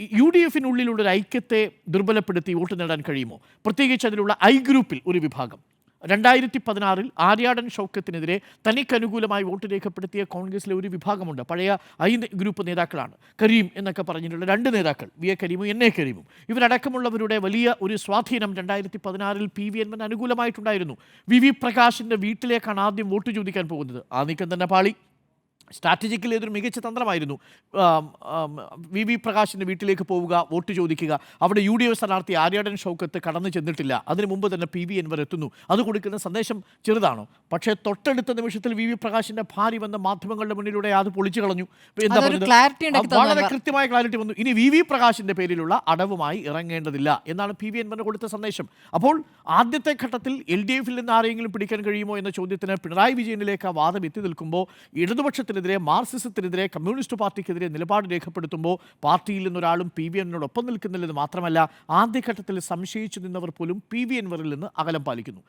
U D എഫിനുള്ളിലുള്ള ഒരു ഐക്യത്തെ ദുർബലപ്പെടുത്തി vote നേടാൻ കഴിയുമോ? പ്രത്യേകിച്ച് അതിലുള്ള ഐ ഗ്രൂപ്പിൽ ഒരു വിഭാഗം 2016 ആര്യാടൻ ഷൗക്കത്തിനെതിരെ തനിക്കനുകൂലമായി വോട്ട് രേഖപ്പെടുത്തിയ കോൺഗ്രസിലെ ഒരു വിഭാഗമുണ്ട്. പഴയ ഐ ഗ്രൂപ്പ് നേതാക്കളാണ്. കരീം എന്നൊക്കെ പറഞ്ഞിട്ടുള്ള രണ്ട് നേതാക്കൾ, വി എ കരീമും എൻ എ കരീമും. ഇവരടക്കമുള്ളവരുടെ വലിയ ഒരു സ്വാധീനം 2016 പി വി എൻവറിന് അനുകൂലമായിട്ടുണ്ടായിരുന്നു. വി വി പ്രകാശിൻ്റെ വീട്ടിലേക്കാണ് ആദ്യം വോട്ട് ചോദിക്കാൻ പോകുന്നത്. ആ നീക്കം തന്നെ പാളി. സ്ട്രാറ്റജിക്കലി ഇതൊരു മികച്ച തന്ത്രമായിരുന്നു. വി വി പ്രകാശിൻ്റെ വീട്ടിലേക്ക് പോവുക, വോട്ട് ചോദിക്കുക. അവിടെ യു ഡി എഫ് സ്ഥാനാർത്ഥി ആര്യാടൻ ഷൗക്കത്ത് കടന്നു ചെന്നിട്ടില്ല. അതിനു മുമ്പ് തന്നെ പി വി എൻവർ എത്തുന്നു. അത് കൊടുക്കുന്ന സന്ദേശം ചെറുതാണോ? പക്ഷേ തൊട്ടടുത്ത നിമിഷത്തിൽ വി വി പ്രകാശിൻ്റെ ഭാര്യ വന്ന മാധ്യമങ്ങളുടെ മുന്നിലൂടെ അത് പൊളിച്ചു കളഞ്ഞു. എന്താ പറയുന്നത്? വളരെ കൃത്യമായ ക്ലാരിറ്റി വന്നു. ഇനി വി വി പ്രകാശിൻ്റെ പേരിലുള്ള അടവുമായി ഇറങ്ങേണ്ടതില്ല എന്നാണ് പി വി എൻവറിന് കൊടുത്ത സന്ദേശം. അപ്പോൾ ആദ്യത്തെ ഘട്ടത്തിൽ എൽ ഡി എഫിൽ നിന്ന് ആരെങ്കിലും പിടിക്കാൻ കഴിയുമോ എന്ന ചോദ്യത്തിന് പിണറായി വിജയനിലേക്ക് ആ വാദം എത്തി നിൽക്കുമ്പോൾ ഇടതുപക്ഷത്തിനെതിരെ, മാർക്സിസത്തിനെതിരെ, കമ്മ്യൂണിസ്റ്റ് പാർട്ടിക്കെതിരെ നിലപാട് രേഖപ്പെടുത്തുമ്പോൾ പാർട്ടിയിൽ നിന്നൊരാളും പി വി എൻവറിനോടൊപ്പം നിൽക്കുന്നില്ലെന്ന് മാത്രമല്ല, ആദ്യഘട്ടത്തിൽ സംശയിച്ചു നിന്നവർ പോലും പി വി എൻവറിൽ നിന്ന് അകലം പാലിക്കുന്നു.